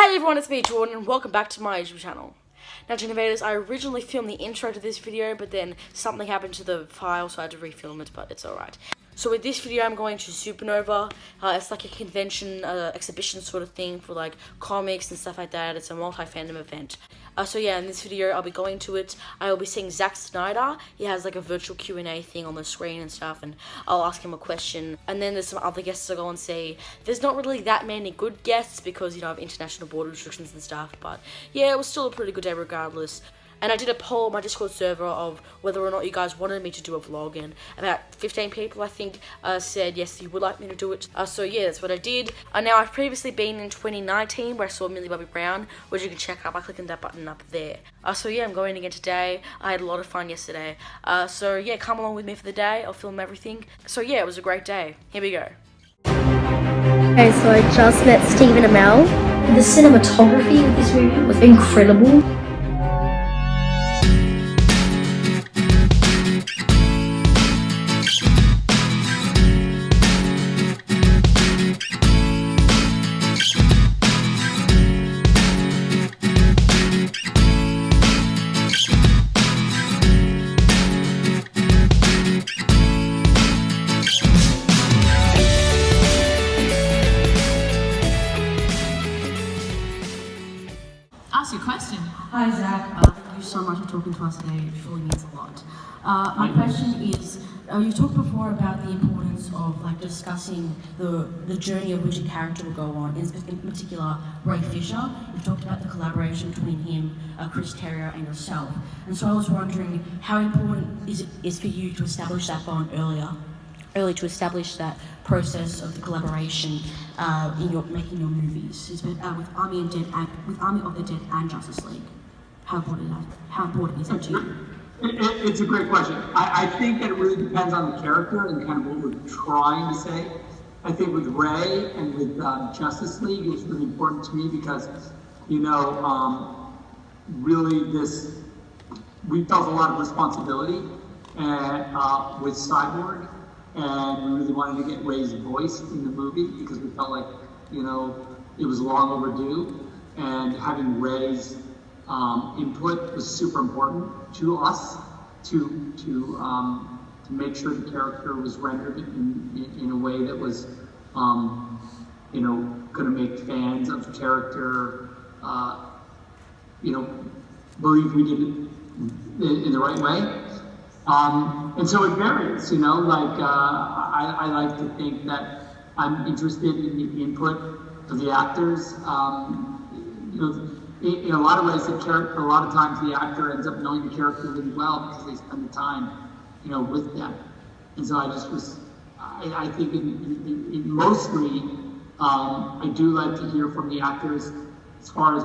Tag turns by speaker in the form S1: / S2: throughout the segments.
S1: Hey everyone, it's me, Jordan, and welcome back to my YouTube channel. Now, Innovators, I originally filmed the intro to this video, but then something happened to the file, so I had to refilm it, but it's alright. So with this video, I'm going to Supanova. It's like a convention, exhibition sort of thing for like comics and stuff like that. It's a multi-fandom event. So yeah, in this video, I'll be going to it. I will be seeing Zack Snyder. He has like a virtual Q&A thing on the screen and stuff, and I'll ask him a question. And then there's some other guests I'll go and see. There's not really that many good guests because, you know, of international border restrictions and stuff. But yeah, it was still a pretty good day regardless. And I did a poll on my Discord server of whether or not you guys wanted me to do a vlog, and about 15 people, I think, said yes, you would like me to do it. So yeah, that's what I did. Now, I've previously been in 2019 where I saw Millie Bobby Brown, which you can check out by clicking that button up there. So yeah, I'm going again today. I had a lot of fun yesterday. So yeah, come along with me for the day. I'll film everything. So yeah, it was a great day. Here we go.
S2: Okay, so I just met Stephen Amell. The cinematography of this movie was incredible.
S3: Ask your question.
S1: Hi Zach, thank you so much for talking to us today. It really means a lot. My question is, you talked before about the importance of like discussing the journey of which a character will go on, in particular Ray Fisher. You've talked about the collaboration between him, Chris Terrio, and yourself. And so I was wondering how important is for you to establish that bond early to establish that process of the collaboration in your making your movies, with Army of the Dead and Justice League. How important is that to you?
S4: It's a great question. I think that it really depends on the character and kind of what we're trying to say. I think with Ray and with Justice League, it was really important to me because, you know, really we felt a lot of responsibility with Cyborg. And we really wanted to get Ray's voice in the movie because we felt like, you know, it was long overdue. And having Ray's input was super important to us to make sure the character was rendered in a way that was, you know, going to make fans of the character, you know, believe we did it in the right way. And so it varies, you know, like I like to think that I'm interested in the input of the actors. You know, in a lot of ways, a lot of times the actor ends up knowing the character really well because they spend the time, you know, with them. And so I think in mostly, I do like to hear from the actors as far as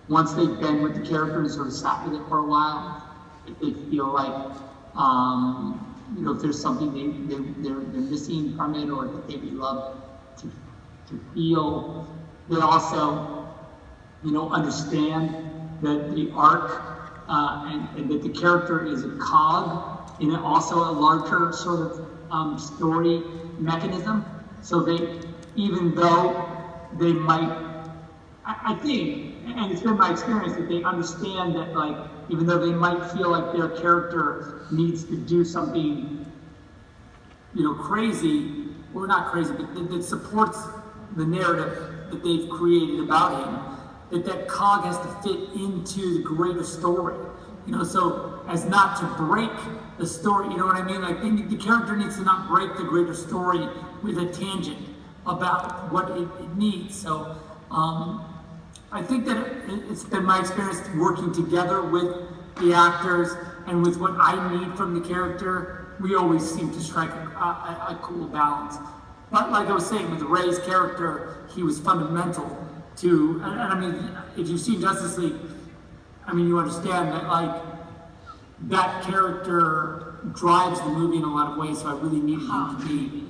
S4: once they've been with the character and sort of sat with it for a while, if they feel like, you know, if there's something they're missing from it or that they would love to feel, they also, you know, understand that the arc and that the character is a cog in also a larger sort of story mechanism. So even though they might, I think, and it's been my experience that they understand that, like, even though they might feel like their character needs to do something, you know, crazy, or not crazy, but that supports the narrative that they've created about him, that cog has to fit into the greater story, you know, so as not to break the story, you know what I mean? Like, the character needs to not break the greater story with a tangent about what it needs. So, I think that it's been my experience working together with the actors and with what I need from the character. We always seem to strike a cool balance. But like I was saying, with Ray's character, he was fundamental to, and I mean, if you've seen Justice League, I mean, you understand that, like, that character drives the movie in a lot of ways, so I really needed him to be,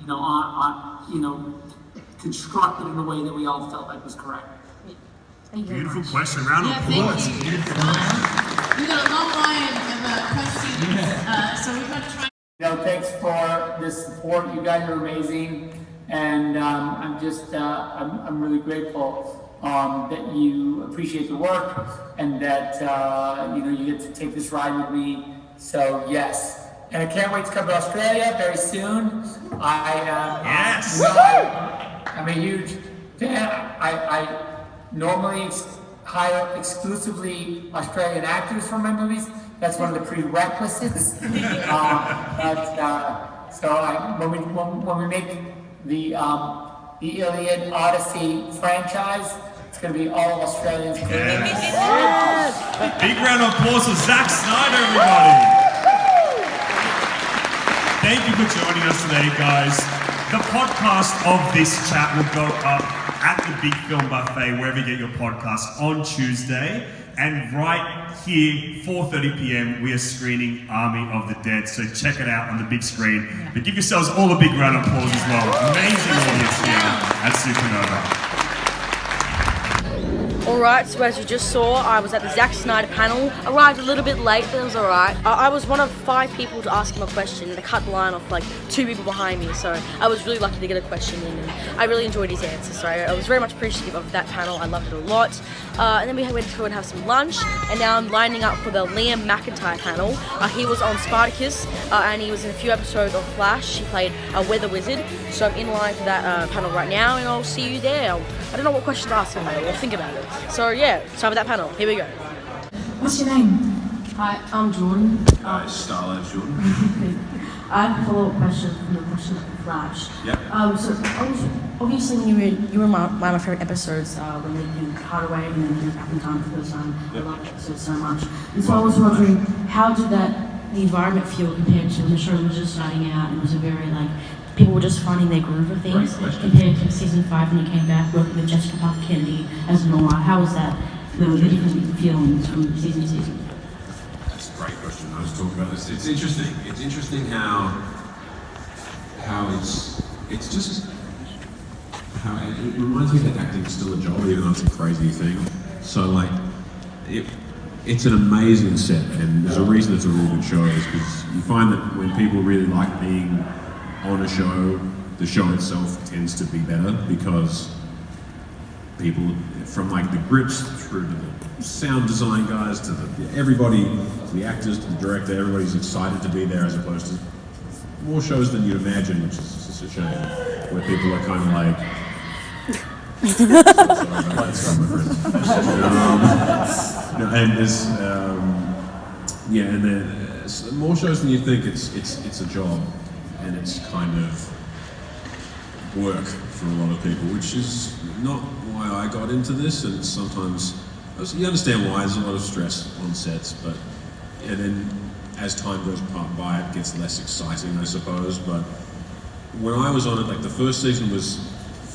S4: you know, you know, constructed in a way that we all felt like was correct.
S5: Beautiful question. Round of applause.
S3: We got a long line of questions, so we've got to try.
S4: You know, thanks for this support. You guys are amazing. And I'm really grateful that you appreciate the work and that you get to take this ride with me. So yes. And I can't wait to come to Australia very soon. I'm a huge fan. I normally hire exclusively Australian actors for my movies. That's one of the prerequisites. When we make the Iliad Odyssey franchise, it's going to be all Australians.
S5: Yes. Big round of applause for Zack Snyder, everybody. Thank you for joining us today, guys. The podcast of this chat will go up at the Big Film Buffet, wherever you get your podcast, on Tuesday. And right here, 4:30 p.m, we are screening Army of the Dead. So check it out on the big screen. But give yourselves all a big round of applause as well. Amazing audience here at Supanova.
S1: Alright, so as you just saw, I was at the Zack Snyder panel. Arrived a little bit late, but it was alright. I was one of 5 people to ask him a question, and I cut the line off like 2 people behind me, so I was really lucky to get a question in, and I really enjoyed his answers, so I was very much appreciative of that panel. I loved it a lot. And then we went to go and have some lunch, and now I'm lining up for the Liam Mcintyre panel. He was on Spartacus, and he was in a few episodes of Flash. He played a weather wizard, so I'm in line for that panel right now, and I'll see you there. I don't know what question to ask him, though. We'll think about it. So yeah, time for that panel. Here we go.
S3: What's your name?
S6: Hi, I'm Jordan.
S5: Starlight Jordan.
S6: I have a follow-up question from the question of Flash.
S5: Yep.
S6: So obviously when you were one of my favorite episodes when they did Cutaway and then did Back in Time for the first time. I love that episode so much. And so I was wondering, how did the environment feel compared to when the show was just starting out and it was a very people were just finding their groove of things compared to season 5 when you came back working with Jessica Parker Kennedy as Nora? How was that? The different feelings from season to season?
S7: That's a great question. I was talking about this. It's interesting. It's interesting how it's just how it reminds me that acting's still a job, even though it's a crazy thing. So it's an amazing set, and there's a reason it's a really good show. Is because you find that when people really like being on a show, the show itself tends to be better because people from the grips through to the sound design guys to everybody, to the actors, to the director, everybody's excited to be there as opposed to more shows than you'd imagine, which is just a shame, where people are kind of and there's and then more shows than you think. It's a job. And it's kind of work for a lot of people, which is not why I got into this. And sometimes you understand why there's a lot of stress on sets, and then as time goes by, it gets less exciting, I suppose. But when I was on it, the first season was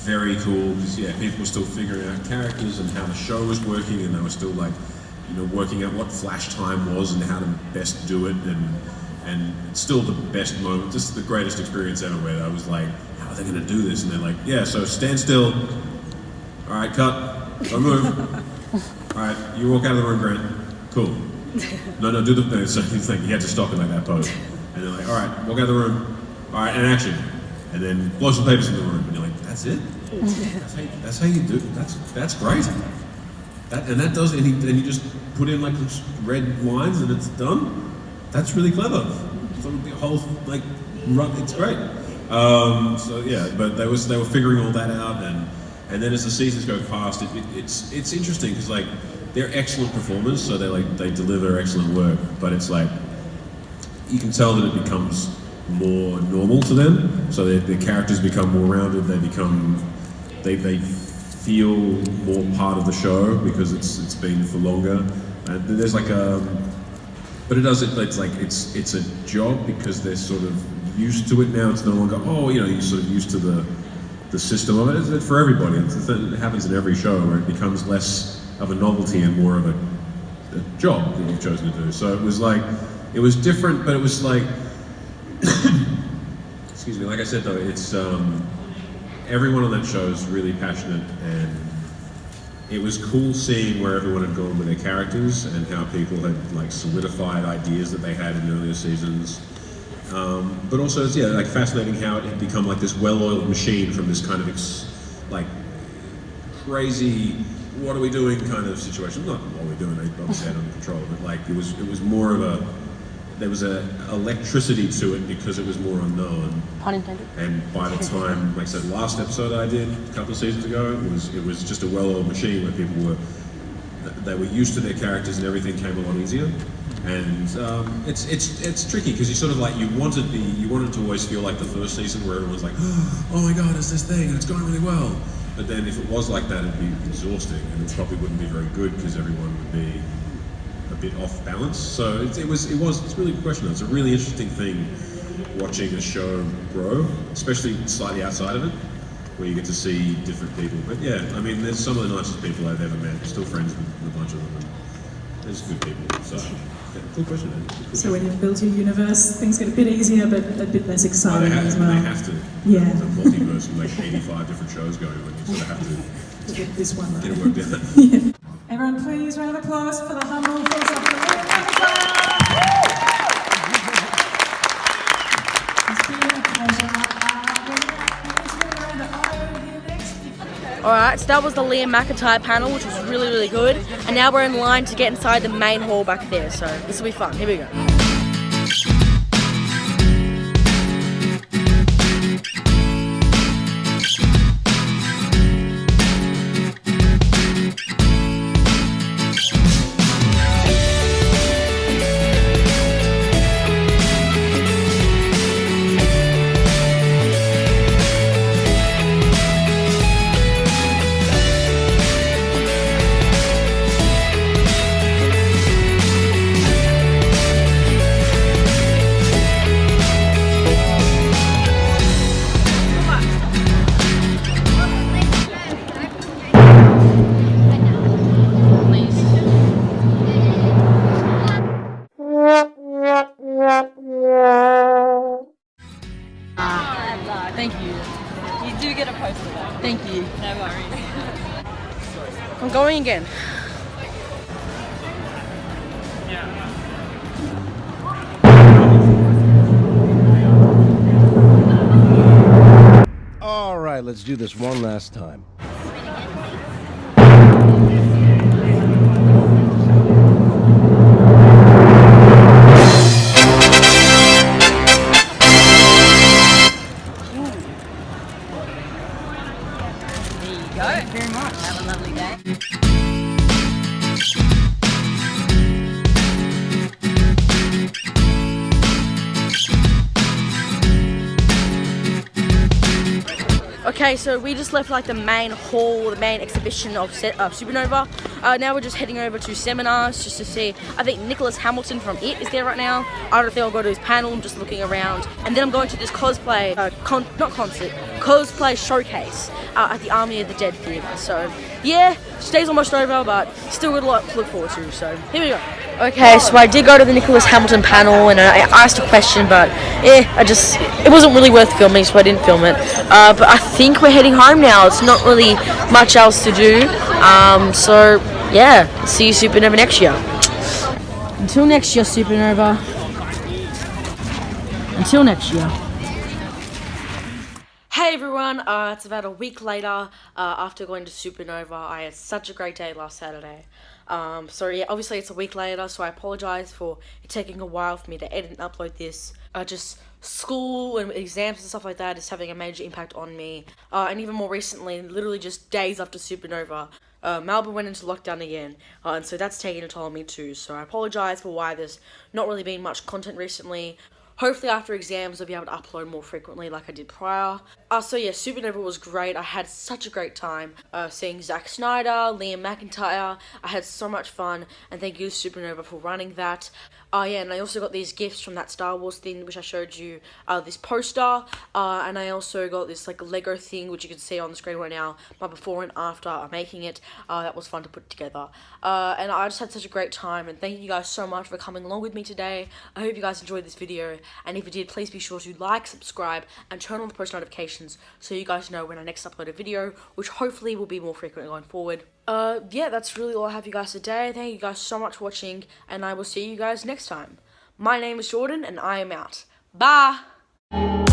S7: very cool because people were still figuring out characters and how the show was working, and they were still working out what flash time was and how to best do it, and it's still the best moment, just the greatest experience ever, where I was like, how are they going to do this? And they're like, so stand still. All right, cut. Don't move. All right, you walk out of the room, Grant. Cool. No, do the thing. So he's like, you had to stop in that pose. And they're like, all right, walk out of the room. All right, and action. And then blow some papers in the room. And you're like, that's it? That's how you do it? That's great. And you just put in red lines and it's done? That's really clever. So the whole run, it's great. But they were figuring all that out, and then as the seasons go past, it's interesting because they're excellent performers, so they deliver excellent work. But it's you can tell that it becomes more normal to them. So their characters become more rounded. They feel more part of the show because it's been for longer. And there's but it's a job because they're sort of used to it now. It's no longer, you're sort of used to the system of it. It's for everybody. It happens in every show where it becomes less of a novelty and more of a job that you've chosen to do. So it was different, but it was excuse me, like I said though, it's, everyone on that show is really passionate, and it was cool seeing where everyone had gone with their characters and how people had solidified ideas that they had in earlier seasons. But also, it's like fascinating how it had become like this well-oiled machine from this kind of like crazy, what are we doing kind of situation. Not what we're doing, they obviously had under control, but like it was more of there was a electricity to it because it was more unknown.
S1: Pun intended.
S7: And by the time, like I said, last episode I did a couple of seasons ago, it was just a well-oiled machine where people they were used to their characters and everything came a lot easier. And it's tricky because you sort of like you wanted to always feel like the first season where everyone's like, oh my god, it's this thing and it's going really well. But then if it was like that, it'd be exhausting and it probably wouldn't be very good because everyone would be a bit off balance. So it's really a question. It's a really interesting thing watching a show grow, especially slightly outside of it, where you get to see different people. But yeah, I mean, there's some of the nicest people I've ever met. I'm still friends with a bunch of them. And there's good people. So, yeah, cool question, Andy. Cool
S8: so when you've built your universe, things get a bit easier, but a bit less exciting as well.
S7: They have to.
S8: Yeah.
S7: There's a multiverse with like 85 different shows going on. You sort of have to
S8: get this one right.
S7: Get it worked out.
S8: Yeah. Everyone, please, round of applause for the humble applause of the It's been a pleasure.
S1: Alright, so that was the Liam Mcintyre panel, which was really, really good. And now we're in line to get inside the main hall back there, so this will be fun. Here we go. Thank you.
S9: You do get a poster though.
S1: Thank you.
S9: No worries.
S1: I'm going again.
S10: All right, let's do this one last time.
S9: Thank you very much. Have a lovely day.
S1: Okay, so we just left like the main hall, the main exhibition of Supanova. Now we're just heading over to seminars just to see. I think Nicholas Hamilton from It is there right now. I don't think I'll go to his panel. I'm just looking around, and then I'm going to this cosplay cosplay showcase at the Army of the Dead theatre. So yeah, today's almost over, but still got a lot to look forward to. So here we go. Okay, so I did go to the Nicholas Hamilton panel and I asked a question, but it wasn't really worth filming, so I didn't film it. But I think we're heading home now. It's not really much else to do. So yeah, see you Supanova next year. Until next year, Supanova. Until next year. Hey everyone, it's about a week later after going to Supanova. I had such a great day last Saturday. So yeah, obviously it's a week later, so I apologise for it taking a while for me to edit and upload this. Just school and exams and stuff like that is having a major impact on me. And even more recently, literally just days after Supanova, Melbourne went into lockdown again, and so that's taking a toll on me too. So I apologise for why there's not really been much content recently. Hopefully after exams I'll be able to upload more frequently like I did prior. So yeah, Supanova was great. I had such a great time seeing Zack Snyder, Liam Mcintyre. I had so much fun, and thank you Supanova for running that. Yeah, and I also got these gifts from that Star Wars thing which I showed you, this poster, and I also got this like Lego thing which you can see on the screen right now, my before and after making it. That was fun to put together. And I just had such a great time, and thank you guys so much for coming along with me today. I hope you guys enjoyed this video, and if you did, please be sure to like, subscribe, and turn on the post notifications so you guys know when I next upload a video, which hopefully will be more frequent going forward. Yeah, that's really all I have for you guys today. Thank you guys so much for watching, and I will see you guys next time. My name is Jordan, and I am out. Bye.